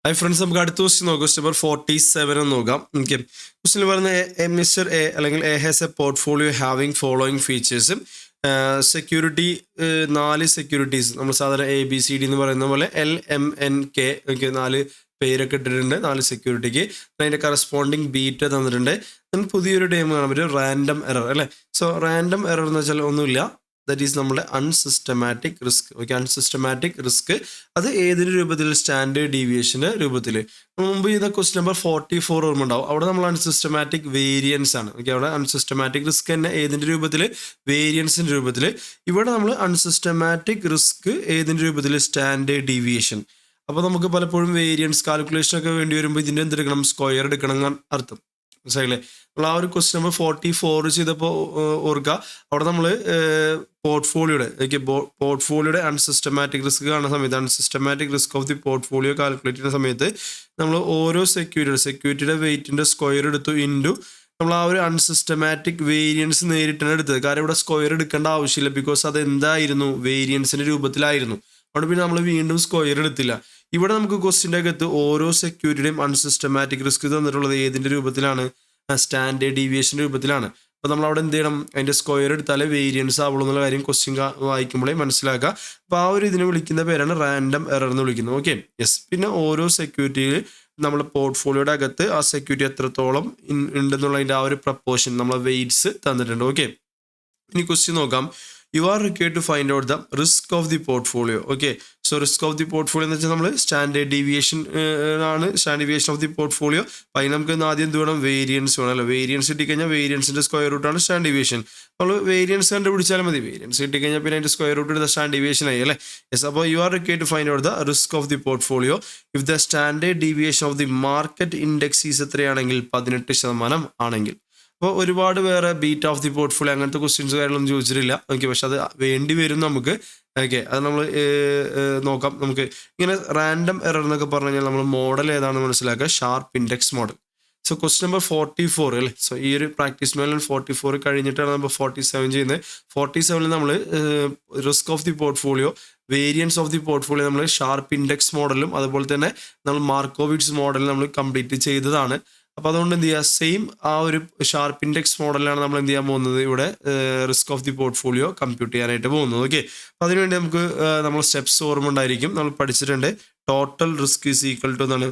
Hi friends, നമുക്ക് അടുത്ത question നോക്കാം. ക്വസ്റ്റ്യൻ നമ്പർ 47 എന്ന് നോക്കാം. ഓക്കെ, ക്വസ്റ്റ്യൻ പറയുന്നത് മിസ്റ്റർ എ അല്ലെങ്കിൽ A has A portfolio having following features. Security 4 securities, നമ്മൾ സാധാരണ ABCD എന്ന് പറയുന്ന പോലെ LMNK ഓക്കെ 4 പേരൊക്കെ ഇട്ടിട്ടുണ്ട് 4 സെക്യൂരിറ്റിക്ക്. അതിൻ്റെ കറസ്പോണ്ടിങ് ബീറ്റ തന്നിട്ടുണ്ട്. പുതിയൊരു ടൈം കാണാൻ പറ്റും റാൻഡം എറർ അല്ലേ. സോ റാൻഡം എറർ എന്ന് വെച്ചാൽ ഒന്നുമില്ല, ദറ്റ് ഈസ് നമ്മുടെ unsystematic risk. Okay, unsystematic risk അത് ഏതിൻ്റെ രൂപത്തിൽ? സ്റ്റാൻഡേർഡ് ഡീവിയേഷൻ്റെ രൂപത്തിൽ. മുമ്പ് ചെയ്ത ക്വസ്റ്റ്യൻ നമ്പർ 44 ഓർമ്മ ഉണ്ടാവും. അവിടെ നമ്മൾ അൺസിസ്റ്റമാറ്റിക് വേരിയൻസ് ആണ്. ഓക്കെ, അവിടെ അൺസിസ്റ്റമാറ്റിക് റിസ്ക് തന്നെ ഏതിൻ്റെ രൂപത്തിൽ? വേരിയൻസിൻ്റെ രൂപത്തിൽ. ഇവിടെ നമ്മൾ അൺസിസ്റ്റമാറ്റിക് റിസ്ക് ഏതിൻ്റെ രൂപത്തിൽ? Standard deviation. അപ്പോൾ നമുക്ക് പലപ്പോഴും വേരിയൻസ് കാൽക്കുലേഷൻ ഒക്കെ വേണ്ടി വരുമ്പോൾ ഇതിൻ്റെ എന്തെടുക്കണം? സ്ക്വയർ എടുക്കണം എന്നാണ് അർത്ഥം. മനസ്സിലായില്ലേ? നമ്മൾ ആ ഒരു ക്വസ്റ്റ്യൻ നമ്പർ 44 ചെയ്തപ്പോൾ ഓർക്കുക, അവിടെ നമ്മൾ പോർട്ട്ഫോളിയോയുടെ അൺസിസ്റ്റമാറ്റിക് റിസ്ക് കാണുന്ന സമയത്ത്, unsystematic risk of the portfolio calculate ചെയ്യുന്ന സമയത്ത് നമ്മൾ ഓരോ സെക്യൂരിറ്റിയുടെ വെയിറ്റിൻ്റെ സ്ക്വയർ എടുത്തു ഇൻറ്റു നമ്മൾ ആ ഒരു അൺസിസ്റ്റമാറ്റിക് വേരിയൻസ് നേരിട്ടാണ് എടുത്തത്. കാരണം ഇവിടെ സ്ക്വയർ എടുക്കേണ്ട ആവശ്യമില്ല, ബിക്കോസ് അത് എന്തായിരുന്നു? വേരിയൻസിൻ്റെ രൂപത്തിലായിരുന്നു. അവിടെ പിന്നെ നമ്മൾ വീണ്ടും സ്ക്വയർ എടുത്തില്ല. ഇവിടെ നമുക്ക് ക്വസ്റ്റ്യൻ്റെ അകത്ത് ഓരോ സെക്യൂരിറ്റിയുടെയും അൺസിസ്റ്റമാറ്റിക് റിസ്ക് തന്നിട്ടുള്ളത് ഏതിൻ്റെ രൂപത്തിലാണ്? സ്റ്റാൻഡേർഡ് ഡീവിയേഷൻ രൂപത്തിലാണ്. അപ്പോൾ നമ്മൾ അവിടെ എന്ത് ചെയ്യണം? അതിൻ്റെ സ്ക്വയർ എടുത്താലേ വേരിയൻസ് ആവുള്ളൂ എന്നുള്ള കാര്യം ക്വസ്റ്റ്യൻ വായിക്കുമ്പോഴേ മനസ്സിലാക്കുക. അപ്പോൾ ആ ഒരു ഇതിനെ വിളിക്കുന്ന പേരാണ് റാൻഡം എറർ എന്ന് വിളിക്കുന്നത്. Okay, yes. പിന്നെ ഓരോ സെക്യൂരിറ്റിയിൽ നമ്മുടെ പോർട്ട്ഫോളിയോയുടെ അകത്ത് ആ സെക്യൂരിറ്റി എത്രത്തോളം ഉണ്ടെന്നുള്ളതിൻ്റെ ആ ഒരു പ്രപ്പോർഷൻ നമ്മളെ വെയ്റ്റ്സ് തന്നിട്ടുണ്ട്. ഓക്കെ, ഇനി ക്വസ്റ്റ്യൻ നോക്കാം. You are required to find out the risk of the portfolio. Okay, so risk of the portfolio എന്ന് വെച്ചാൽ നമ്മൾ സ്റ്റാൻഡേർഡ് ഡീവിയേഷൻ ആണ്, standard deviation of the portfolio. അപ്പോൾ അതിന് നമുക്ക് ആദ്യം എന്ത് വേണം? വേരിയൻസ് വേണം അല്ലേ. വേരിയൻസ് കിട്ടിക്കഴിഞ്ഞാൽ വേരിയൻസിൻ്റെ സ്ക്വയർ റൂട്ടാണ് സ്റ്റാൻഡേർഡ് ഡീവിയേഷൻ. നമ്മൾ വേരിയൻസ് കണ്ടുപിടിച്ചാലും മതി. വേരിയൻസ് കിട്ടിക്കഴിഞ്ഞാൽ പിന്നെ അതിൻ്റെ സ്ക്വയർ റൂട്ട് എടുത്ത സ്റ്റാൻഡേർഡ് ഡീവിയേഷൻ ആയി അല്ലേ. യെസ്, അപ്പോൾ you are required to find out the risk of the portfolio if the standard deviation of the market index is എത്രയാണെങ്കിൽ? 18% ആണെങ്കിൽ. അപ്പോൾ ഒരുപാട് വേറെ ബീറ്റ് ഓഫ് ദി പോർട്ട്ഫോളിയോ അങ്ങനത്തെ ക്വസ്റ്റ്യൻസ് കാര്യങ്ങളൊന്നും ചോദിച്ചിട്ടില്ല. ഓക്കെ, പക്ഷെ അത് വേണ്ടി വരും നമുക്ക്. ഓക്കെ, അത് നമ്മൾ നോക്കാം. നമുക്ക് ഇങ്ങനെ റാൻഡം എറർ എന്നൊക്കെ പറഞ്ഞു കഴിഞ്ഞാൽ നമ്മൾ മോഡൽ ഏതാണെന്ന് മനസ്സിലാക്കുക. Sharp index model. So question number 44 അല്ലേ. സോ ഈ ഒരു പ്രാക്ടീസ് മേലിൽ 44 കഴിഞ്ഞിട്ടാണ് നമ്മൾ 47 ചെയ്യുന്നത്. 47 നമ്മൾ risk of the portfolio, variance of the portfolio നമ്മൾ ഷാർപ്പ് ഇൻഡെക്സ് മോഡലും അതുപോലെ തന്നെ നമ്മൾ മാർക്കോവിറ്റ്സ് മോഡലും നമ്മൾ കംപ്ലീറ്റ് ചെയ്തതാണ്. അപ്പോൾ അതുകൊണ്ട് എന്ത് ചെയ്യുക? സെയിം ആ ഒരു ഷാർപ്പ് ഇൻഡെക്സ് മോഡലാണ് നമ്മൾ എന്ത് ചെയ്യാൻ പോകുന്നത്? ഇവിടെ risk of the portfolio compute ചെയ്യാനായിട്ട് പോകുന്നത്. ഓക്കെ, അപ്പോൾ അതിനുവേണ്ടി നമുക്ക് നമ്മൾ സ്റ്റെപ്സ് ഓർമ്മ ഉണ്ടായിരിക്കും. നമ്മൾ പഠിച്ചിട്ടുണ്ട് total risk is equal to എന്താണ്?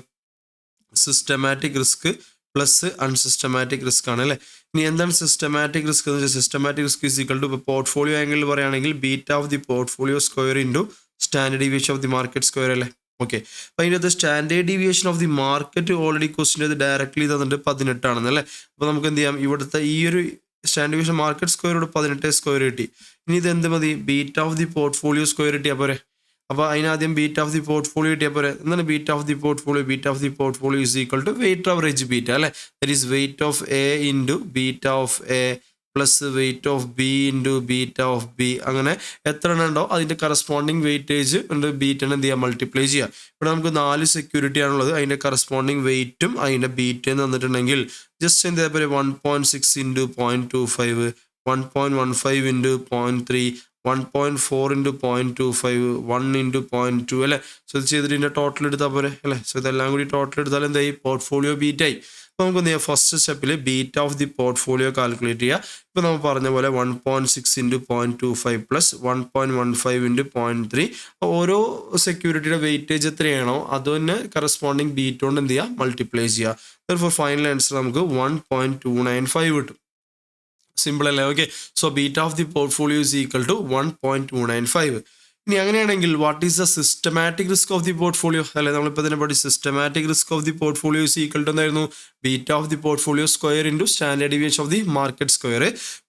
Systematic risk plus unsystematic risk ആണ് അല്ലേ. ഇനി എന്താണ് സിസ്റ്റമാറ്റിക് റിസ്ക് എന്ന് വെച്ചാൽ systematic risk is equal to ഇപ്പോൾ പോർട്ട്ഫോളിയോ ആംഗിളിൽ പറയുകയാണെങ്കിൽ beta of the portfolio square into standard deviation of the market square അല്ലേ. ഓക്കെ, അപ്പോൾ അതിൻ്റെ standard deviation of the market already question ചെയ്ത് ഡയറക്ട്ലി തന്നിട്ട് 18 ആണെന്നല്ലേ. അപ്പോൾ നമുക്ക് എന്ത് ചെയ്യാം? ഇവിടുത്തെ ഈ ഒരു സ്റ്റാൻഡേർഡ് ഡീവിയേഷൻ മാർക്കറ്റ് സ്ക്വയറോട് 18 സ്ക്വയർ കിട്ടി. ഇനി ഇത് എന്ത് മതി? Beta of the portfolio square കിട്ടിയാൽ പോരെ. അപ്പോൾ അതിനാദ്യം ബീറ്റ ഓഫ് ദി പോർട്ട്ഫോളിയോ കിട്ടിയാൽ പോരെ. എന്താണ് beta of the portfolio? Beta of the portfolio is equal to weight average beta അല്ലേ. That is weight of A into beta of A plus weight of B into beta of B. അങ്ങനെ എത്ര എണ്ണം ഉണ്ടോ അതിൻ്റെ corresponding weightage ഉണ്ട് ബീറ്റനെ എന്ത് ചെയ്യുക? Multiply ചെയ്യുക. ഇവിടെ നമുക്ക് 4 സെക്യൂരിറ്റി ആണുള്ളത്. അതിൻ്റെ കറസ്പോണ്ടിങ് വെയിറ്റും അതിൻ്റെ ബീറ്റയും തന്നിട്ടുണ്ടെങ്കിൽ ജസ്റ്റ് എന്താ പറയുക? 1.6 ഇൻറ്റു 0.25, 1.15 ഇൻറ്റു 0.3, 1.4 ഇൻറ്റു 0.25, 1 ഇൻറ്റു 0.2 അല്ലേ. സോ ഇത് ചെയ്തിട്ട് ഇതിൻ്റെ ടോട്ടൽ എടുത്താൽ പോരെ അല്ലേ. സോ ഇതെല്ലാം കൂടി ടോട്ടൽ എടുത്താൽ എന്തായി? പോർട്ട്ഫോളിയോ ബീറ്റായി. അപ്പോൾ നമുക്ക് എന്ത് ചെയ്യാം? ഫസ്റ്റ് സ്റ്റെപ്പിൽ beta of the portfolio calculate ചെയ്യുക. ഇപ്പോൾ നമ്മൾ പറഞ്ഞ പോലെ 1.6 ഇൻറ്റു 0.25 പ്ലസ് 1.15 ഇൻറ്റു 0.3. ഓരോ സെക്യൂരിറ്റിയുടെ വെയിറ്റേജ് എത്രയാണോ അതിന് കറസ്പോണ്ടിങ് ബീറ്റ് കൊണ്ട് എന്ത് ചെയ്യുക? മൾട്ടിപ്ലൈ ചെയ്യുക. ഫോർ ഫൈനൽ ആൻസർ നമുക്ക് 1.295 കിട്ടും. സിമ്പിൾ അല്ലേ. Okay, so beta of the portfolio is equal to 1.295. ഇനി അങ്ങനെയാണെങ്കിൽ what is the systematic risk of the portfolio അല്ലെ. നമ്മളിപ്പോൾ ഇതിനെ പഠിച്ചു systematic risk of the portfolio is equal to എന്തായിരുന്നു? Beta of the portfolio square into standard deviation of the market square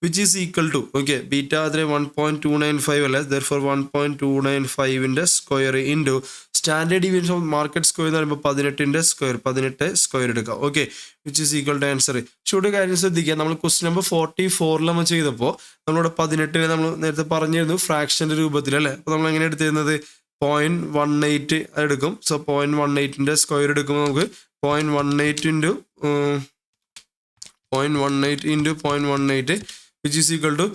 which is equal to okay beta അതിന് 1.295 അല്ലേ. Therefore 1.295ൻ്റെ square into standard deviation of market square എന്ന് പറയുമ്പോൾ 18 square എടുക്കുക. Okay, which is equal to answer. ചൂട് കാര്യം ശ്രദ്ധിക്കുക. നമ്മൾ ക്വസ്റ്റ്യൻ നമ്പർ 44 നമ്മൾ ചെയ്തപ്പോൾ നമ്മളിവിടെ 18 നമ്മൾ നേരത്തെ പറഞ്ഞിരുന്നു ഫ്രാക്ഷൻ്റെ രൂപത്തിൽ അല്ലേ. അപ്പോൾ നമ്മൾ എങ്ങനെ എടുത്തിരുന്നത്? 0.18 എടുക്കും. സോ 0.18ൻ്റെ സ്ക്വയർ എടുക്കുമ്പോൾ നമുക്ക് 0.18 into 0.18 which is equal to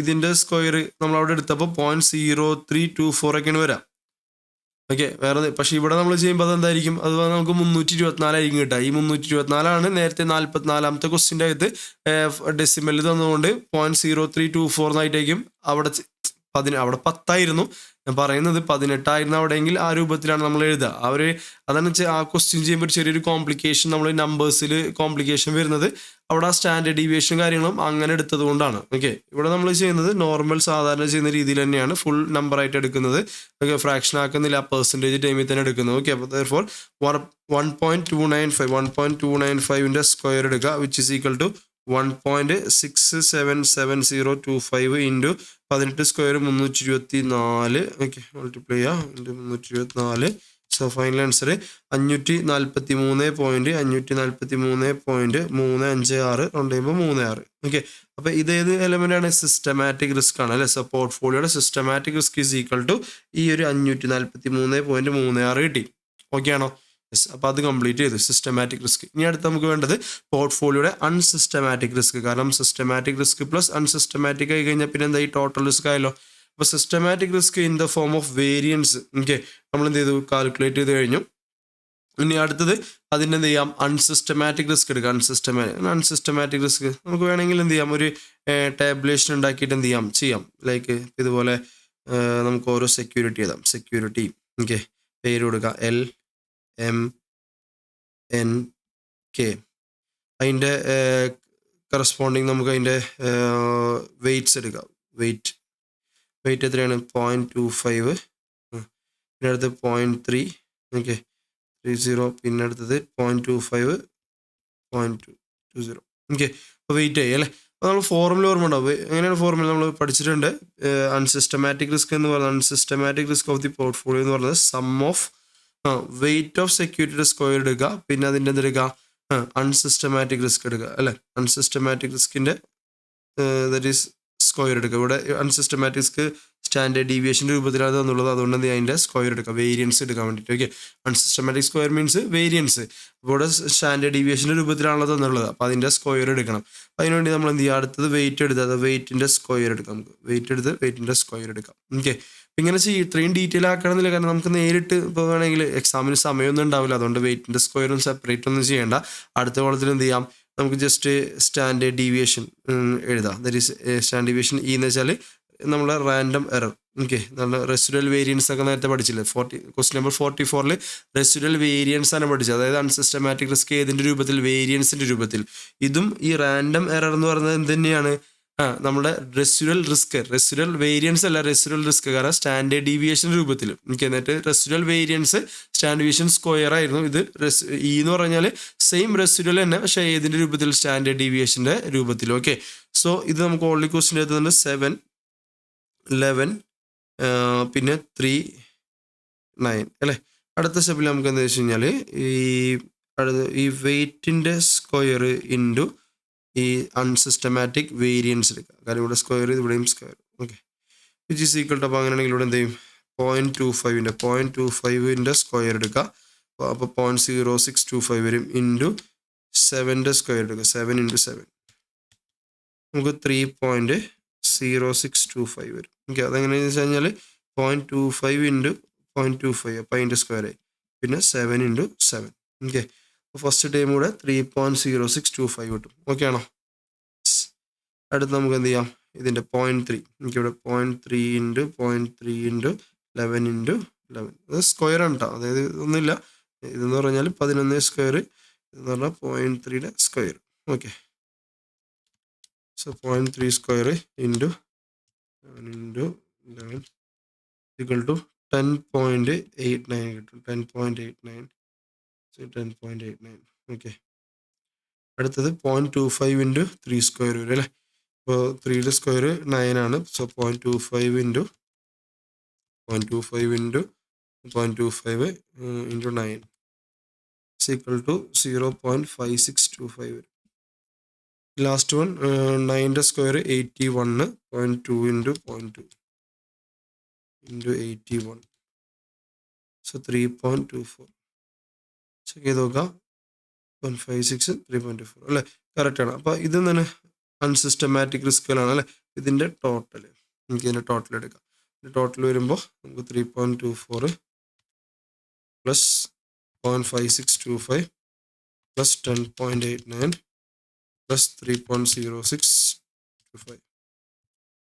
ഇതിൻ്റെ സ്ക്വയർ നമ്മൾ അവിടെ എടുത്തപ്പോൾ 0.0324 ഒക്കെയാണ് വരാം. ഓക്കെ, വേറെ പക്ഷേ ഇവിടെ നമ്മൾ ചെയ്യുമ്പോൾ അതെന്തായിരിക്കും, അത് നമുക്ക് 324 കിട്ടുക. ഈ 324 നേരത്തെ 44ാമത്തെ ക്വസ്റ്റിൻ്റെ അകത്ത് ഡെസിമൽ തന്നുകൊണ്ട് 0.0324 എന്നായിട്ടേക്കും. അവിടെ അവിടെ 10 ഞാൻ പറയുന്നത് 18 അവിടെയെങ്കിൽ ആ രൂപത്തിലാണ് നമ്മൾ എഴുതുക. അതാണ് ആ ക്വസ്റ്റ്യൻ ചെയ്യുമ്പോൾ ചെറിയൊരു കോംപ്ലിക്കേഷൻ, നമ്മൾ നമ്പേഴ്സിൽ കോംപ്ലിക്കേഷൻ വരുന്നത് അവിടെ ആ സ്റ്റാൻഡേർഡ് ഡീവിയേഷൻ കാര്യങ്ങളും അങ്ങനെ എടുത്തത് കൊണ്ടാണ്. ഓക്കെ, ഇവിടെ നമ്മൾ ചെയ്യുന്നത് നോർമൽ സാധാരണ ചെയ്യുന്ന രീതിയിൽ തന്നെയാണ് ഫുൾ നമ്പർ ആയിട്ട് എടുക്കുന്നത്. ഓക്കെ, ഫ്രാക്ഷൻ ആക്കുന്നില്ല, പെർസെൻറ്റേജ് ടൈമിൽ തന്നെ എടുക്കുന്നത്. ഓക്കെ, അപ്പോൾ therefore 1.295 സ്ക്വയർ എടുക്കുക, which is equal to 1.677025 into 18 square 324. Okay, multiply ചെയ്യുക, ഇൻറ്റു 324. So final answer 543.356 256. ഓക്കെ, അപ്പോൾ ഇതേത് എലമെൻ്റ് ആണ്? സിസ്റ്റമാറ്റിക് റിസ്ക് ആണ് അല്ലേ. സോ പോർട്ട്ഫോളിയോയുടെ systematic risk is equal to ഈ ഒരു 543.36 കിട്ടി. ഓക്കെ ആണോ? യെസ്, അപ്പോൾ അത് കംപ്ലീറ്റ് ചെയ്തു സിസ്റ്റമാറ്റിക് റിസ്ക്. ഇനി അടുത്ത് നമുക്ക് വേണ്ടത് പോർട്ട്ഫോളിയോയുടെ അൺസിസ്റ്റമാറ്റിക് റിസ്ക്. കാരണം സിസ്റ്റമാറ്റിക് റിസ്ക് പ്ലസ് അൺസിസ്റ്റമാറ്റിക് ആയി കഴിഞ്ഞാൽ പിന്നെ എന്താ ഈ ടോട്ടൽ റിസ്ക് ആയല്ലോ. അപ്പോൾ systematic risk in the form of variance. Okay, നമ്മൾ എന്ത് ചെയ്തു? കാൽക്കുലേറ്റ് ചെയ്ത് കഴിഞ്ഞു. ഇനി അടുത്തത് അതിൻ്റെ എന്ത് ചെയ്യാം? അൺസിസ്റ്റമാറ്റിക് റിസ്ക് എടുക്കുക. അൺസിസ്റ്റമാറ്റിക് റിസ്ക് നമുക്ക് വേണമെങ്കിൽ എന്ത് ചെയ്യാം? ഒരു ടാബുലേഷൻ ഉണ്ടാക്കിയിട്ട് എന്ത് ചെയ്യാം? ലൈക്ക് ഇതുപോലെ നമുക്ക് ഓരോ സെക്യൂരിറ്റി എഴുതാം. സെക്യൂരിറ്റി, ഓക്കെ, പേര് കൊടുക്കുക LMNK. അതിൻ്റെ കറസ്പോണ്ടിങ് നമുക്ക് അതിൻ്റെ വെയ്റ്റ്സ് എടുക്കാം. വെയിറ്റ് എത്രയാണ്? 0.25. പിന്നെ അടുത്ത് 0.3. ഓക്കെ, 30. പിന്നെ അടുത്തത് 0.25, 0.20. ഓക്കെ, അപ്പോൾ വെയിറ്റ് ചെയ്യും അല്ലേ. അപ്പോൾ നമ്മൾ ഫോർമുല ഓർമ്മ ഉണ്ടാവും. എങ്ങനെയാണ് ഫോർമുല നമ്മൾ പഠിച്ചിട്ടുണ്ട്? അൺസിസ്റ്റമാറ്റിക് റിസ്ക് എന്ന് പറയുന്നത്, unsystematic risk of the portfolio എന്ന് പറയുന്നത് സം ഓഫ് വെയിറ്റ് ഓഫ് സെക്യൂരിറ്റിയുടെ സ്ക്വയർ എടുക്കുക, പിന്നെ അതിൻ്റെ എന്തെടുക്കുക? അൺസിസ്റ്റമാറ്റിക് റിസ്ക് എടുക്കുക അല്ലേ. അൺസിസ്റ്റമാറ്റിക് റിസ്കിൻ്റെ ദറ്റ് ഈസ് സ്ക്വയർ എടുക്കുക. ഇവിടെ അൺസിസ്റ്റമാറ്റിക് റിസ്ക് സ്റ്റാൻഡേർഡ് ഡീവിയേഷൻ്റെ രൂപത്തിലാണ് തന്നുള്ളത്, അതുകൊണ്ട് എന്ത് അതിൻ്റെ സ്ക്വയർ എടുക്കുക, വേരിയൻസ് എടുക്കാൻ വേണ്ടിയിട്ട്. Okay, unsystematic square means variance. അപ്പോൾ ഇവിടെ സ്റ്റാൻഡേർഡ് ഡീവിയേഷൻ്റെ രൂപത്തിലാണല്ലോ തന്നുള്ളത്, അപ്പോൾ അതിൻ്റെ സ്ക്വയർ എടുക്കണം. അതിനുവേണ്ടി നമ്മൾ എന്ത് ചെയ്യുക? അടുത്തത് വെയിറ്റ് എടുത്താൽ വെയിറ്റിൻ്റെ സ്ക്വയർ എടുക്കാം. നമുക്ക് വെയിറ്റ് എടുത്ത് വെയിറ്റിൻ്റെ സ്ക്വയർ എടുക്കാം. ഓക്കെ, ഇങ്ങനെ ഇത്രയും ഡീറ്റെയിൽ ആക്കണമെന്നില്ല, കാരണം നമുക്ക് നേരിട്ട് ഇപ്പോൾ വേണമെങ്കിൽ എക്സാമിന് സമയമൊന്നും ഉണ്ടാവില്ല. അതുകൊണ്ട് വെയിറ്റിൻ്റെ സ്ക്വയറും സെപ്പറേറ്റ് ഒന്നും ചെയ്യേണ്ട. അടുത്ത കോളത്തിൽ എന്ത് ചെയ്യാം? നമുക്ക് ജസ്റ്റ് സ്റ്റാൻഡേർഡ് ഡീവിയേഷൻ എഴുതാം. That is standard deviation E എന്ന് വെച്ചാൽ നമ്മളെ റാൻഡം എറർ. ഓക്കെ, നമ്മൾ റെസിഡൽ വേരിയൻസ് ഒക്കെ നേരത്തെ പഠിച്ചില്ലേ? ക്വസ്റ്റ്യൻ നമ്പർ 44 റെസിഡൽ വേരിയൻസ് ആണ് പഠിച്ചത്. അതായത് അൺസിസ്റ്റമാറ്റിക് റിസ്ക് ഏതിൻ്റെ രൂപത്തിൽ? വേരിയൻസിൻ്റെ രൂപത്തിൽ. ഇതും ഈ റാൻഡം എറർ എന്ന് പറയുന്നത് എന്ത് തന്നെയാണ്? നമ്മുടെ റെസിഡൽ വേരിയൻസ് അല്ല, റെസിഡൽ റിസ്ക്. കാരണം സ്റ്റാൻഡേർഡ് ഡീവിയേഷൻ രൂപത്തിൽ. ഓക്കെ, എന്നിട്ട് residual variance standard deviation square ആയിരുന്നു. ഇത് ഇ എന്ന് പറഞ്ഞാൽ സെയിം റെസിഡൽ തന്നെ, പക്ഷേ ഏതിൻ്റെ രൂപത്തിൽ? സ്റ്റാൻഡേർഡ് ഡീവിയേഷൻ്റെ രൂപത്തിൽ. ഓക്കെ, സോ ഇത് നമുക്ക് ഓൺലി ക്വസ്റ്റ്യൻ എഴുതുന്നുണ്ട് 7, 11, പിന്നെ 3, 9 അല്ലേ. അടുത്ത സ്റ്റെപ്പിൽ നമുക്ക് എന്താ വെച്ച് കഴിഞ്ഞാൽ ഈ വെയിറ്റിൻ്റെ സ്ക്വയർ ഇൻറ്റു ഈ അൺസിസ്റ്റമാറ്റിക് വേരിയൻസ് എടുക്കുക. കാരണം ഇവിടെ സ്ക്വയർ, ഇവിടെയും square. Okay, which is equal to, അപ്പോൾ അങ്ങനെയാണെങ്കിൽ ഇവിടെ എന്ത് ചെയ്യും? 0.25ൻ്റെ സ്ക്വയർ എടുക്കുക. അപ്പോൾ 0.0625 വരും. ഇൻറ്റു 7ൻ്റെ സ്ക്വയർ എടുക്കുക. 7 × 7 നമുക്ക് 3.0625 വരും. ഓക്കെ, അതെങ്ങനെയാണെന്ന് വെച്ച് കഴിഞ്ഞാൽ 0.25 × 0.25, അപ്പോൾ അതിൻ്റെ സ്ക്വയർ ആയി. പിന്നെ 7 × 7. ഓക്കെ, ഫസ്റ്റ് ടൈം കൂടെ 3.0625 കിട്ടും. ഓക്കെ ആണോ? അടുത്ത് നമുക്ക് എന്ത് ചെയ്യാം? ഇതിൻ്റെ 0.3. എനിക്കിവിടെ 0.3 × 0.3 × 11 × 11. അത് സ്ക്വയർ ആണ് കേട്ടോ. അതായത് ഒന്നുമില്ല, ഇതെന്ന് പറഞ്ഞാൽ 11 സ്ക്വയർ, ഇതെന്ന് പറഞ്ഞാൽ 0.3യുടെ square. Okay, so 0.3 square into 11 equal to 10.89 കിട്ടും. 10.89. 10.89. ഓക്കെ, അടുത്തത് 0.25 × 3 സ്ക്വയർ വരും അല്ലേ. അപ്പോൾ 3യുടെ സ്ക്വയർ 9 ആണ്. സോ 0.25 × 9 ഈക്വൽ ടു 0.5625 വരും. ലാസ്റ്റ് വൺ 9ൻ്റെ സ്ക്വയർ 81. 0.2 × 0.2 × 81. സോ 3.24. ചെക്ക് ചെയ്ത് നോക്കാം. 156 3.24 അല്ലേ, കറക്റ്റാണ്. അപ്പോൾ ഇത് തന്നെ അൺസിസ്റ്റമാറ്റിക് റിസ്കുകളാണ് അല്ലേ. ഇതിൻ്റെ ടോട്ടൽ, നമുക്ക് ഇതിൻ്റെ ടോട്ടൽ എടുക്കാം. ടോട്ടൽ വരുമ്പോൾ നമുക്ക് 3.24 പ്ലസ് 0.5625 പ്ലസ് 10.89 പ്ലസ് 3.0625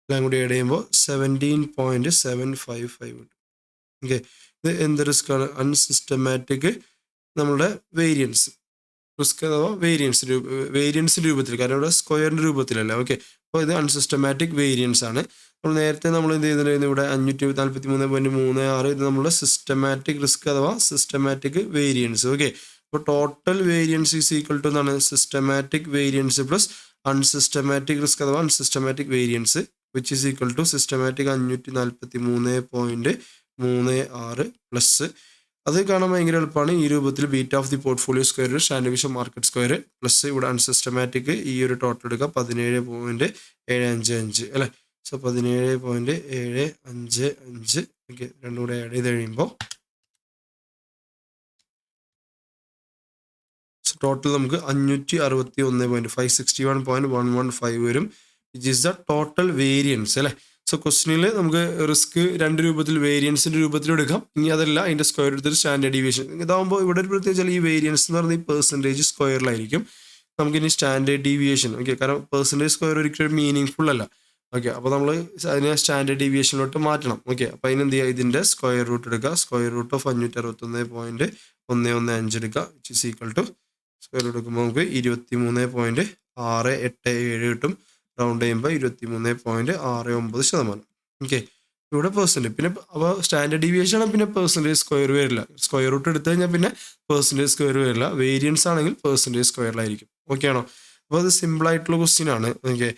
എല്ലാം കൂടി ആഡ് ചെയ്യുമ്പോൾ 17.755 ഉണ്ട്. ഓക്കെ, ഇത് എന്ത് റിസ്ക്കാണ്? അൺസിസ്റ്റമാറ്റിക് നമ്മളുടെ വേരിയൻസ് റിസ്ക് അഥവാ വേരിയൻസ് രൂപത്തിൽ, കാരണം ഇവിടെ സ്ക്വയറിൻ്റെ രൂപത്തിലല്ല. ഓക്കെ, അപ്പോൾ ഇത് അൺസിസ്റ്റമാറ്റിക് വേരിയൻസ് ആണ്. നമ്മൾ നേരത്തെ നമ്മൾ എന്ത് ചെയ്തിട്ടുണ്ടായിരുന്നു? ഇവിടെ 543.36 ഇത് നമ്മുടെ സിസ്റ്റമാറ്റിക് റിസ്ക് അഥവാ സിസ്റ്റമാറ്റിക് വേരിയൻസ്. ഓക്കെ, അപ്പോൾ total variance is equal to എന്താണ്? Systematic variance plus unsystematic risk അഥവാ unsystematic variance which is equal to systematic 543.36 plus അത് കാണാൻ ഭയങ്കര എളുപ്പമാണ്. ഈ രൂപത്തിൽ beta of the portfolio square standard deviation market square plus ഇവിടെ അൺസിസ്റ്റമാറ്റിക് ഈ ഒരു ടോട്ടൽ എടുക്കുക 17.755 അല്ലേ. സോ 17.755 ഓക്കെ, രണ്ടും കൂടെ ആഡ് ചെയ്ത് കഴിയുമ്പോൾ ടോട്ടൽ നമുക്ക് 561.561.115 വരും, which is the total variance അല്ലേ. സോ ക്വസ്റ്റ്യനിൽ നമുക്ക് റിസ്ക് രണ്ട് രൂപത്തിൽ വേരിയൻസിൻ്റെ രൂപത്തിൽ എടുക്കാം. ഇനി അതല്ല അതിൻ്റെ സ്ക്വയർ എടുത്തിട്ട് സ്റ്റാൻഡേർഡ് ഡീവിയേഷൻ. ഇതാകുമ്പോൾ ഇവിടെ ഒരു പ്രത്യേകിച്ച് ഈ വേരിയൻസ് എന്ന് പറഞ്ഞാൽ ഈ പെർസെൻറ്റേജ് സ്ക്വയറിലായിരിക്കും. നമുക്കിനി സ്റ്റാൻഡേർഡ് ഡീവിയേഷൻ ഓക്കെ, കാരണം പെർസെൻറ്റേജ് സ്ക്വയർ ഒരിക്കലും മീനിങ് ഫുൾ അല്ല. ഓക്കെ, അപ്പോൾ നമ്മൾ അതിനെ സ്റ്റാൻഡേർഡ് ഡീവിയേഷനിലോട്ട് മാറ്റണം. ഓക്കെ, അപ്പോൾ അതിന് എന്ത് ചെയ്യുക? ഇതിൻ്റെ സ്ക്വയർ റൂട്ട് എടുക്കുക. സ്ക്വയർ റൂട്ട് ഓഫ് 561.115 എടുക്കുക, which is equal to square root എടുക്കുമ്പോൾ നമുക്ക് 23.687 കിട്ടും. റൗണ്ട് ചെയ്യുമ്പോൾ 23.69%. ഓക്കെ, ഇവിടെ പെർസെൻറ്റേജ് പിന്നെ അപ്പോൾ സ്റ്റാൻഡേർഡ് ഡീവിയേഷൻ ആണ്, പിന്നെ പെർസെൻറ്റേജ് സ്ക്വയർ വരില്ല. സ്ക്വയർ റൂട്ട് എടുത്തു കഴിഞ്ഞാൽ പിന്നെ പെർസെൻറ്റേജ് സ്ക്വയർ വരില്ല. വേരിയൻസ് ആണെങ്കിൽ പെർസെൻറ്റേജ് സ്ക്വയറിലായിരിക്കും. ഓക്കെ ആണോ? അപ്പോൾ അത് സിമ്പിളായിട്ടുള്ള ക്വസ്റ്റ്യൻ ആണ്. ഓക്കെ,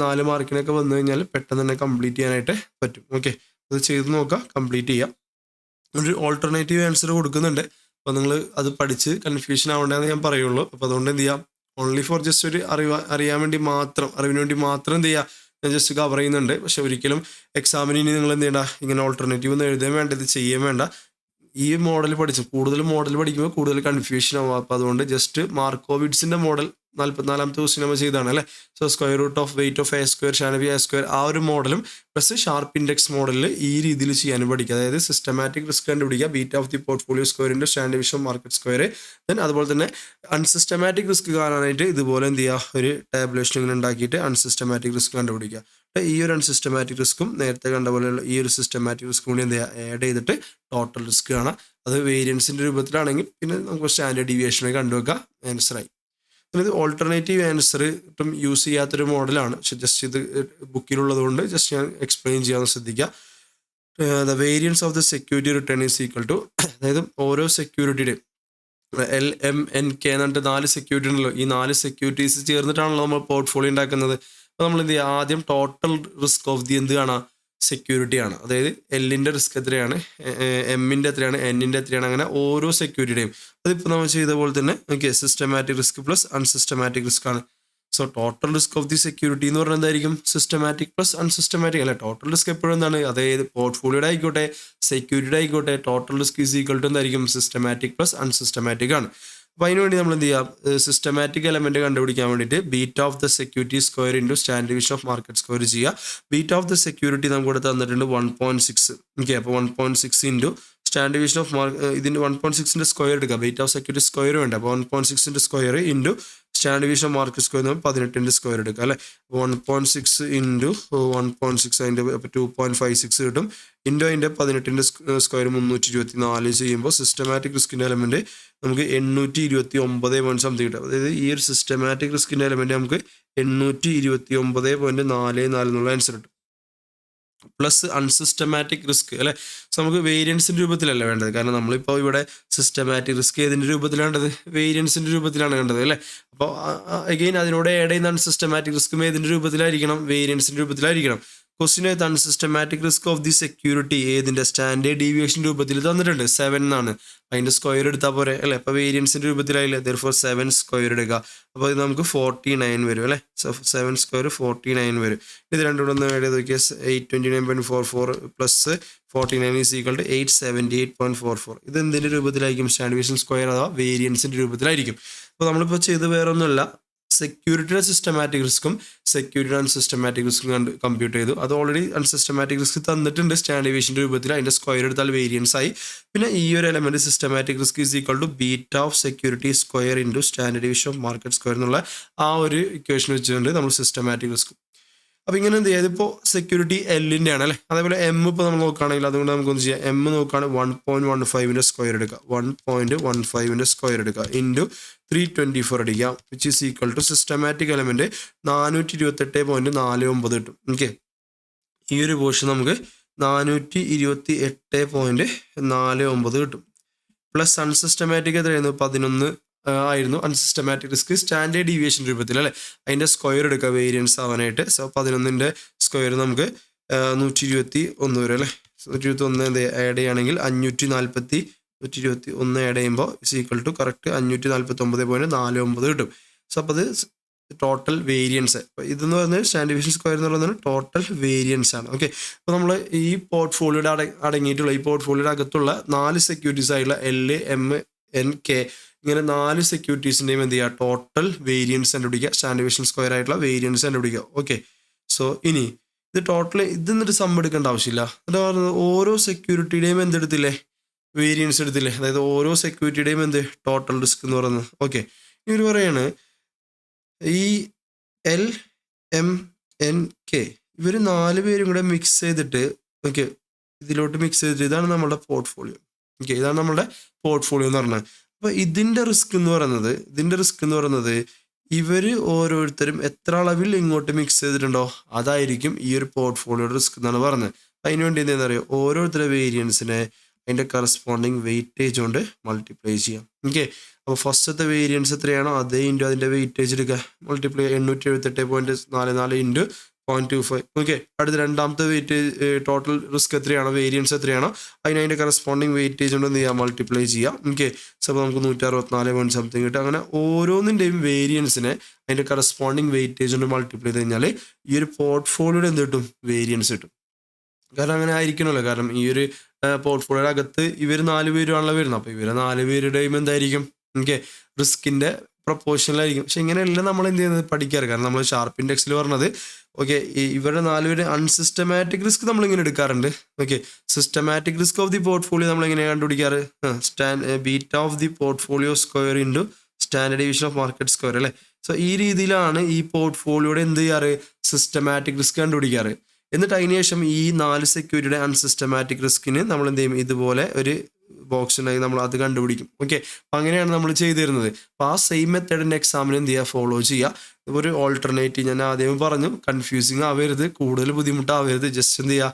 4 മാർക്കിനൊക്കെ വന്നു കഴിഞ്ഞാൽ പെട്ടെന്ന് തന്നെ കംപ്ലീറ്റ് ചെയ്യാനായിട്ട് പറ്റും. ഓക്കെ, അത് ചെയ്ത് നോക്കുക, കംപ്ലീറ്റ് ചെയ്യുക. ഒരു ഓൾട്ടർനേറ്റീവ് ആൻസർ കൊടുക്കുന്നുണ്ട്. അപ്പോൾ നിങ്ങൾ അത് പഠിച്ച് കൺഫ്യൂഷൻ ആവേണ്ടതെന്ന് ഞാൻ പറയുള്ളൂ. അപ്പോൾ അതുകൊണ്ട് എന്ത് ചെയ്യാം? ഓൺലി ഫോർ ജസ്റ്റ് ഒരു അറിവിന് വേണ്ടി മാത്രം എന്ത് ചെയ്യുക? ഞാൻ ജസ്റ്റ് കവർ ചെയ്യുന്നുണ്ട്. പക്ഷെ ഒരിക്കലും എക്സാമിന് ഇനി നിങ്ങൾ എന്ത് ചെയ്യണ്ട? ഇങ്ങനെ ഓൾട്ടർനേറ്റീവ് ഒന്നും എഴുതാൻ വേണ്ട, ഇത് ചെയ്യാൻ വേണ്ട. ഈ മോഡൽ കൂടുതൽ മോഡൽ പഠിക്കുമ്പോൾ കൂടുതൽ കൺഫ്യൂഷൻ ആവും. അപ്പോൾ അതുകൊണ്ട് ജസ്റ്റ് മാർക്കോവിറ്റ്സിൻ്റെ മോഡൽ 44ാമത്തെ ക്വസ്റ്റ്യൻ നമ്മൾ ചെയ്താണ് അല്ലേ. So square root of weight of A square ഷാനബി എ സ്ക്വയർ ആ ഒരു മോഡലും പ്ലസ് ഷാർപ്പ് ഇൻഡെക്സ് മോഡലിൽ ഈ രീതിയിൽ ചെയ്യാനും പഠിക്കുക. അതായത് സിസ്റ്റമാറ്റിക് റിസ്ക് കണ്ടുപിടിക്കുക, ബീറ്റ ഓഫ് ദി പോർട്ട്ഫോളിയോ സ്ക്വയറിൻ്റെ standard deviation market square. Then അതുപോലെ തന്നെ അൺസിസ്റ്റമാറ്റിക് റിസ്ക് കാണാനായിട്ട് ഇതുപോലെ എന്ത് ചെയ്യുക? ഒരു ടാബുലേഷൻ ഇങ്ങനെ ഉണ്ടാക്കിയിട്ട് അൺസിസ്റ്റമാറ്റിക് റിസ്ക് കണ്ടുപിടിക്കുക. ഈ ഒരു അൺസിസ്റ്റമാറ്റിക് റിസ്ക്കും നേരത്തെ കണ്ട പോലെയുള്ള ഈ ഒരു സിസ്റ്റമാറ്റിക് റിസ്ക്കും കൂടി എന്ത് ചെയ്യുക? ആഡ് ചെയ്തിട്ട് ടോട്ടൽ റിസ്ക് കാണാം. അത് വേരിയൻസിൻ്റെ രൂപത്തിലാണെങ്കിൽ പിന്നെ നമുക്ക് സ്റ്റാൻഡേർഡ് ഡീവിയേഷനെ കണ്ടുവെക്കുക, ആൻസറായി. ഇത് ഓൾട്ടർനേറ്റീവ് ആൻസർ ഇപ്പം യൂസ് ചെയ്യാത്തൊരു മോഡലാണ്. പക്ഷെ ജസ്റ്റ് ഇത് ബുക്കിലുള്ളത് കൊണ്ട് ജസ്റ്റ് ഞാൻ എക്സ്പ്ലെയിൻ ചെയ്യാൻ ശ്രദ്ധിക്കുക. The variance of the security return is equal to, അതായത് ഓരോ സെക്യൂരിറ്റിയുടെയും LMNK എന്നിട്ട് 4 സെക്യൂരിറ്റി ഉണ്ടല്ലോ. ഈ 4 സെക്യൂരിറ്റീസ് ചേർന്നിട്ടാണല്ലോ നമ്മൾ പോർട്ട്ഫോളിയോ ഉണ്ടാക്കുന്നത്. അപ്പോൾ നമ്മൾ എന്ത് ചെയ്യുക? ആദ്യം ടോട്ടൽ റിസ്ക് ഓഫ് ദി എന്ത് കാണാം? സെക്യൂരിറ്റിയാണ്. അതായത് എല്ലിൻ്റെ റിസ്ക് എത്രയാണ്, എമ്മിൻ്റെ എത്രയാണ്, എന്നിൻ്റെ എത്രയാണ്, അങ്ങനെ ഓരോ സെക്യൂരിറ്റിയുടെയും. അതിപ്പോൾ നമ്മൾ ചെയ്ത പോലെ തന്നെ okay, systematic risk plus unsystematic risk ആണ്. So total risk of the security എന്ന് പറഞ്ഞാൽ എന്തായിരിക്കും? സിസ്റ്റമാറ്റിക് പ്ലസ് അൺസിസ്റ്റമാറ്റിക് അല്ലേ. ടോട്ടൽ റിസ്ക് എപ്പോഴും എന്താണ്? അതായത് പോർട്ട്ഫോളിയോയുടെ ആയിക്കോട്ടെ സെക്യൂരിറ്റിയുടെ ആയിക്കോട്ടെ total risk is equal to എന്തായിരിക്കും? സിസ്റ്റമാറ്റിക് പ്ലസ് അൺസിസ്റ്റമാറ്റിക് ആണ്. അപ്പോൾ അതിനുവേണ്ടി നമ്മൾ എന്ത് ചെയ്യാം? സിസ്റ്റമാറ്റിക് എലമെൻറ്റ് കണ്ടുപിടിക്കാൻ വേണ്ടിയിട്ട് beta of the security square into standard deviation of market square ചെയ്യുക. ബീറ്റ ഓഫ് ദ സെക്യൂരിറ്റി നമുക്ക് ഇവിടെ തന്നിട്ടുണ്ട് 1.6. ഓക്കെ, അപ്പോൾ 1.6 ഇൻറ്റു സ്റ്റാൻഡേർഡ് ഡീവിയേഷൻ ഓഫ് ഇതിൻ്റെ 1.6ൻ്റെ സ്ക്വയർ എടുക്കുക. ബീറ്റ ഓഫ് സെക്യൂരിറ്റി സ്ക്വയർ വേണ്ട. അപ്പോൾ 1.6ൻ്റെ square into standard deviation market square എന്ന് 18ൻ്റെ സ്ക്വയർ എടുക്കുക അല്ലേ. 1.6 ഇൻറ്റു 1.6 അതിൻ്റെ 2.56 കിട്ടും. ഇൻറ്റു അതിൻ്റെ 18ൻ്റെ സ്ക്വയർ 324 ചെയ്യുമ്പോൾ സിസ്റ്റമാറ്റിക് റിസ്കിൻ്റെ എലമെൻറ്റ് നമുക്ക് 829 സംതിങ് കിട്ടും. അതായത് ഈ ഒരു സിസ്റ്റമാറ്റിക് റിസ്കിൻ്റെ എലമെൻറ്റ് നമുക്ക് 829.44 എന്നുള്ള ആൻസർ കിട്ടും. പ്ലസ് അൺസിസ്റ്റമാറ്റിക് റിസ്ക് അല്ലേ. സോ നമുക്ക് വേരിയൻസിൻ്റെ രൂപത്തിലല്ല വേണ്ടത്, കാരണം നമ്മളിപ്പോൾ ഇവിടെ സിസ്റ്റമാറ്റിക് റിസ്ക് ഏതിൻ്റെ രൂപത്തിലാണ് വേണ്ടത്? വേരിയൻസിൻ്റെ രൂപത്തിലാണ് വേണ്ടത് അല്ലേ. അപ്പോൾ അഗെയിൻ അതിനോട് ആഡ് ചെയ്യുന്ന അൺസിസ്റ്റമാറ്റിക് റിസ്ക്കും ഏതിൻ്റെ രൂപത്തിലായിരിക്കണം? വേരിയൻസിൻ്റെ രൂപത്തിലായിരിക്കണം. ക്വസ്റ്റിനകത്ത് unsystematic risk of the security ഏതിൻ്റെ? സ്റ്റാൻഡേർഡ് ഡീവിയേഷൻ രൂപത്തിൽ തന്നിട്ടുണ്ട് 7 എന്നാണ്. അതിൻ്റെ സ്ക്വയർ എടുത്താൽ പോരെ അല്ലേ. അപ്പോൾ വേരിയൻസിൻ്റെ രൂപത്തിലായില്ലേ, therefore 7 സ്ക്വയർ എടുക്കുക. അപ്പോൾ ഇത് നമുക്ക് 49 വരും അല്ലേ. സോ 7 സ്ക്വയർ 49 വരും. ഇത് രണ്ടും കൂടെ ഒന്ന് ആഡ് ചെയ്ത് നോക്കിയാൽ 829.44 പ്ലസ് 49 ഈസ് ഈക്വൽ ടു 878.44. ഇത് എന്തിൻ്റെ രൂപത്തിലായിരിക്കും? സ്റ്റാൻഡേർഡ് ഡീവിയേഷൻ സ്ക്വയർ അഥവാ വേരിയൻസിൻ്റെ രൂപത്തിലായിരിക്കും. അപ്പോൾ നമ്മളിപ്പോൾ ചെയ്ത് വേറെ ഒന്നുമല്ല, സെക്യൂരിറ്റിയുടെ സിസ്റ്റമാറ്റിക് റിസ്ക്കും സെക്യൂരിറ്റി അൺസിസ്റ്റമാറ്റിക് റിസ്ക്കും കമ്പ്യൂട്ട് ചെയ്തു. അത് ഓൾറെഡി അൺസിസ്റ്റമാറ്റിക് റിസ്ക് തന്നിട്ടുണ്ട് സ്റ്റാൻഡേർഡ് ഡീവിയേഷൻ്റെ രൂപത്തിൽ. അതിൻ്റെ സ്ക്വയർ എടുത്താൽ വേരിയൻസ് ആയി. പിന്നെ ഈ ഒരു element systematic risk is equal to beta of security square into standard deviation of market square എന്നുള്ള ആ ഒരു ഇക്വേഷൻ വെച്ചുകൊണ്ട് നമ്മൾ സിസ്റ്റമാറ്റിക് റിസ്ക്. അപ്പോൾ ഇങ്ങനെ എന്ത് ചെയ്യുക, ഇതിപ്പോൾ സെക്യൂരിറ്റി എല്ലിൻ്റെ ആണ് അല്ലേ. അതേപോലെ എം ഇപ്പോൾ നമ്മൾ നോക്കുകയാണെങ്കിൽ അതുകൊണ്ട് നമുക്കൊന്ന് ചെയ്യാം. എം നോക്കുകയാണെങ്കിൽ 1.15 സ്ക്വയർ എടുക്കുക, 1.15 സ്ക്വയർ എടുക്കുക ഇൻറ്റു 324 അടിക്കാം, which is equal to systematic element 428.49 കിട്ടും. ഓക്കെ, ഈ ഒരു പോർഷൻ നമുക്ക് 428.49 കിട്ടും. പ്ലസ് അൺസിസ്റ്റമാറ്റിക് എത്രയായിരുന്നു, 11 ആയിരുന്നു അൺസിസ്റ്റമാറ്റിക് റിസ്ക് സ്റ്റാൻഡേർഡ് ഡീവിയേഷൻ രൂപത്തിൽ അല്ലേ. അതിൻ്റെ സ്ക്വയർ എടുക്കുക വേരിയൻസ് ആവാനായിട്ട്. സോ 11ൻ്റെ സ്ക്വയർ നമുക്ക് 121 വരും അല്ലേ. 121 എന്ത് ആഡ് ചെയ്യുകയാണെങ്കിൽ 540, 121 ആഡ് ചെയ്യുമ്പോൾ ഇസ് ഈക്വൽ ടു കറക്റ്റ് 549.49 കിട്ടും. സോ അപ്പോൾ അത് ടോട്ടൽ വേരിയൻസ്. ഇതെന്ന് പറയുന്നത് സ്റ്റാൻഡേർഡ് ഡീവിയേഷൻ സ്ക്വയർ എന്ന് പറയുന്നത് ടോട്ടൽ വേരിയൻസ് ആണ്. ഓക്കെ, അപ്പോൾ നമ്മൾ ഈ പോർട്ട്ഫോളിയോയുടെ അടങ്ങിയിട്ടുള്ള ഈ പോർട്ട്ഫോളിയോയുടെ അകത്തുള്ള 4 സെക്യൂരിറ്റീസ് ആയിട്ടുള്ള L, M, N, K ഇങ്ങനെ 4 സെക്യൂരിറ്റീസിൻ്റെയും എന്ത് ചെയ്യുക, ടോട്ടൽ വേരിയൻസ് കണ്ടുപിടിക്കുക, സ്റ്റാൻഡേർഡ് ഡീവിയേഷൻ സ്ക്വയർ ആയിട്ടുള്ള വേരിയൻസ് കണ്ടുപിടിക്കുക. ഓക്കെ, സോ ഇനി ഇത് ടോട്ടൽ എന്നിട്ട് സം എടുക്കേണ്ട ആവശ്യമില്ല. എന്താ പറയുന്നത്, ഓരോ സെക്യൂരിറ്റിയുടെയും എന്തെടുത്തില്ലേ, വേരിയൻസ് എടുത്തില്ലേ. അതായത് ഓരോ സെക്യൂരിറ്റിയുടെയും എന്ത് ടോട്ടൽ റിസ്ക് എന്ന് പറയുന്നത്. ഓക്കെ, ഇവർ പറയാണ് ഈ L, M, N, K ഇവർ 4 പേരും കൂടെ മിക്സ് ചെയ്തിട്ട് ഓക്കെ ഇതിലോട്ട് മിക്സ് ചെയ്തിട്ട് ഇതാണ് നമ്മുടെ പോർട്ട്ഫോളിയോ. ഓക്കെ, ഇതാണ് നമ്മുടെ പോർട്ട്ഫോളിയോ എന്ന് പറഞ്ഞാൽ. അപ്പോൾ ഇതിൻ്റെ റിസ്ക് എന്ന് പറയുന്നത് ഇവർ ഓരോരുത്തരും എത്ര അളവിൽ ഇങ്ങോട്ട് മിക്സ് ചെയ്തിട്ടുണ്ടോ അതായിരിക്കും ഈ ഒരു പോർട്ട്ഫോളിയോയുടെ റിസ്ക് എന്നാണ് പറഞ്ഞത്. അതിനുവേണ്ടി എന്താണെന്ന് അറിയോ, ഓരോരുത്തരുടെ വേരിയൻസിനെ അതിൻ്റെ കറസ്പോണ്ടിങ് വെയിറ്റേജ് കൊണ്ട് മൾട്ടിപ്ലൈ ചെയ്യാം. ഓക്കെ, അപ്പോൾ ഫസ്റ്റത്തെ വേരിയൻസ് എത്രയാണോ അതേ ഇൻറ്റു അതിൻ്റെ വെയിറ്റേജ് എടുക്കുക, മൾട്ടിപ്ലൈ 878.44 ഇൻറ്റു 0.25. ഓക്കെ, അടുത്ത രണ്ടാമത്തെ ടോട്ടൽ റിസ്ക് എത്രയാണോ, വേരിയൻസ് എത്രയാണോ അതിൻ്റെ കറസ്പോണ്ടിങ് വെയിറ്റേജ് കൊണ്ട് എന്ത് ചെയ്യുക, മൾട്ടിപ്ലൈ ചെയ്യാം. ഓക്കെ, സോ അപ്പോൾ നമുക്ക് 164 സംതിങ് കിട്ടും. അങ്ങനെ ഓരോന്നിൻ്റെയും വേരിയൻസിനെ അതിൻ്റെ കറസ്പോണ്ടിങ് വെയിറ്റേജ് കൊണ്ട് മൾട്ടിപ്ലൈ ചെയ്ത് കഴിഞ്ഞാൽ ഈ ഒരു പോർട്ട്ഫോളിയോയുടെ എന്ത് കിട്ടും, വേരിയൻസ് കിട്ടും. കാരണം അങ്ങനെ ആയിരിക്കണമല്ലോ, കാരണം ഈ ഒരു പോർട്ട്ഫോളിയോയുടെ അകത്ത് ഇവർ 4 പേരുമാണല്ലോ വരുന്നത്. അപ്പോൾ ഇവരെ 4 പേരുടെയും എന്തായിരിക്കും, ഓക്കെ റിസ്കിൻ്റെ പ്രൊപ്പോർഷനിലായിരിക്കും. പക്ഷെ ഇങ്ങനെയല്ല നമ്മൾ എന്ത് ചെയ്യുന്നത് പഠിക്കാറ്. കാരണം നമ്മൾ ഷാർപ്പ് ഇൻഡെക്സിൽ പറഞ്ഞത് ഓക്കെ ഇവരുടെ 4 പേര് അൺസിസ്റ്റമാറ്റിക് റിസ്ക് നമ്മളിങ്ങനെ എടുക്കാറുണ്ട്. Okay, systematic risk of the portfolio നമ്മളെങ്ങനെയാണ് കണ്ടുപിടിക്കാറ്, beta of the portfolio square into standard deviation of market square അല്ലേ. സോ ഈ രീതിയിലാണ് ഈ പോർട്ട്ഫോളിയോയുടെ എന്ത് ചെയ്യാറ്, സിസ്റ്റമാറ്റിക് റിസ്ക് കണ്ടുപിടിക്കാറ്. എന്നിട്ട് അതിന് ശേഷം ഈ 4 സെക്യൂരിറ്റിയുടെ അൺസിസ്റ്റമാറ്റിക് റിസ്കിന് നമ്മൾ എന്ത് ചെയ്യും, ഇതുപോലെ ഒരു ബോക്സ് ഉണ്ടെങ്കിൽ നമ്മൾ അത് കണ്ടുപിടിക്കും. ഓക്കെ, അപ്പം അങ്ങനെയാണ് നമ്മൾ ചെയ്തു തരുന്നത്. അപ്പോൾ ആ സെയിം മെത്തേഡിൻ്റെ എക്സാമിന് എന്ത് ചെയ്യുക, ഫോളോ ചെയ്യുക. ഒരു ഓൾട്ടർനേറ്റീവ് ഞാൻ ആദ്യം പറഞ്ഞു, കൺഫ്യൂസിങ് ആവരുത്, കൂടുതൽ ബുദ്ധിമുട്ടാവരുത്. ജസ്റ്റ് എന്ത് ചെയ്യുക,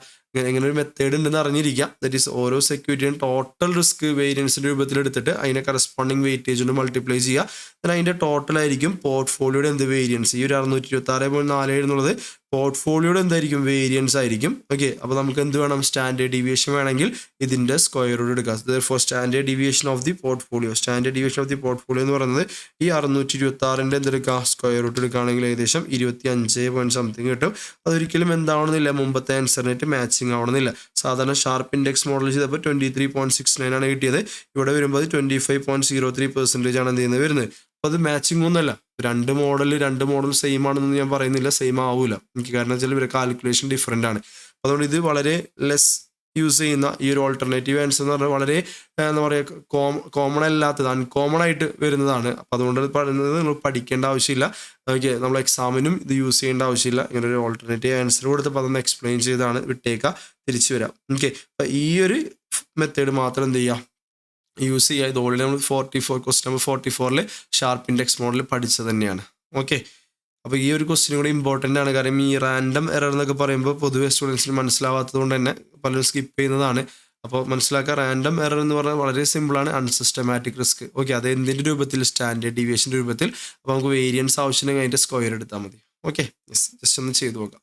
ഇങ്ങനെ ഒരു മെത്തേഡ് ഉണ്ടെന്ന് അറിഞ്ഞിരിക്കുക. ദറ്റ് ഈസ് ഓരോ സെക്യൂരിറ്റിയും ടോട്ടൽ റിസ്ക് വേരിയൻസിൻ്റെ രൂപത്തിൽ എടുത്തിട്ട് അതിനെ കറസ്പോണ്ടിങ് വെയിറ്റേജ് കൊണ്ട് മൾട്ടിപ്ലൈ ചെയ്യുക. then അതിൻ്റെ ടോട്ടലായിരിക്കും പോർട്ട്ഫോളിയോയുടെ എന്ത് വേരിയൻസ്. ഈ ഒരു 626.47 എന്നുള്ളത് പോർട്ട്ഫോളിയോയുടെ എന്തായിരിക്കും, വേരിയൻസ് ആയിരിക്കും. ഓക്കെ, അപ്പോൾ നമുക്ക് എന്ത് വേണം, സ്റ്റാൻഡേർഡ് ഡീവിയേഷൻ വേണമെങ്കിൽ ഇതിൻ്റെ സ്ക്വയർ റൂട്ട് എടുക്കുക. For standard deviation of the portfolio എന്ന് പറയുന്നത് ഈ 626ൻ്റെ എന്തെടുക്കുക, സ്ക്വയർ റൂട്ട് എടുക്കുകയാണെങ്കിൽ ഏകദേശം 25 സംതിങ് കിട്ടും. അതൊരിക്കലും എന്താവണമെന്നില്ല, മുമ്പത്തെ ആൻസറിനായിട്ട് മാച്ചിങ് ആവണമെന്നില്ല. സാധാരണ ഷാർപ്പ് ഇൻഡെക്സ് മോഡൽ ചെയ്തപ്പോൾ 23.69 ആണ് കിട്ടിയത്. ഇവിടെ വരുമ്പോൾ അത് 25.03% ആണ് എന്ത് ചെയ്യുന്നത് വരുന്നത്. അപ്പോൾ അത് മാച്ചിങ് ഒന്നുമല്ല. രണ്ട് മോഡൽ സെയിം ആണെന്ന് ഞാൻ പറയുന്നില്ല, സെയിം ആവില്ല എനിക്ക്. കാരണം വെച്ചാൽ ഇവരുടെ കാൽക്കുലേഷൻ ഡിഫറെൻ്റ് ആണ്. അതുകൊണ്ട് ഇത് വളരെ ലെസ് യൂസ് ചെയ്യുന്ന ഈ ഒരു ഓൾട്ടർനേറ്റീവ് ആൻസർ എന്ന് പറഞ്ഞാൽ വളരെ എന്താ പറയുക, കോമൺ അല്ലാത്തത്, അൺകോമൺ ആയിട്ട് വരുന്നതാണ്. അപ്പോൾ അതുകൊണ്ട് പറയുന്നത് നിങ്ങൾ പഠിക്കേണ്ട ആവശ്യമില്ല. ഓക്കെ, നമ്മൾ എക്സാമിനും ഇത് യൂസ് ചെയ്യേണ്ട ആവശ്യമില്ല. ഇങ്ങനെ ഒരു ഓൾട്ടർനേറ്റീവ് ആൻസർ കൊടുത്തപ്പോൾ അതൊന്ന് എക്സ്പ്ലെയിൻ ചെയ്താണ് വിട്ടേക്കുക, തിരിച്ചു വരാം. ഓക്കെ, അപ്പോൾ ഈ ഒരു മെത്തേഡ് മാത്രം എന്ത് ചെയ്യുക, യൂസ് ചെയ്യുക. ഇത് ഓൾറെഡി നമ്മൾ question number 44 sharp index model പഠിച്ചത് തന്നെയാണ്. ഓക്കെ, അപ്പോൾ ഈ ഒരു ക്വസ്റ്റ്യൻ കൂടി ഇമ്പോർട്ടൻ്റ് ആണ്. കാരണം ഈ റാൻഡം എറർ എന്നൊക്കെ പറയുമ്പോൾ പൊതുവെ സ്റ്റുഡൻസിന് മനസ്സിലാവാത്തത് കൊണ്ട് തന്നെ പലരും സ്കിപ്പ് ചെയ്യുന്നതാണ്. അപ്പോൾ മനസ്സിലാക്കുക, റാൻഡം എറർ എന്ന് പറഞ്ഞാൽ വളരെ സിമ്പിളാണ്, അൺസിസ്റ്റമാറ്റിക് റിസ്ക്. ഓക്കെ, അത് എന്തിൻ്റെ രൂപത്തിൽ, സ്റ്റാൻഡേർഡ് ഡീവിയേഷൻ രൂപത്തിൽ. അപ്പോൾ നമുക്ക് വേരിയൻസ് ആവശ്യമുണ്ടെങ്കിൽ അതിൻ്റെ സ്ക്വയർ എടുത്താൽ മതി. ഓക്കെ, ജസ്റ്റ് ഒന്ന് ചെയ്ത് നോക്കാം.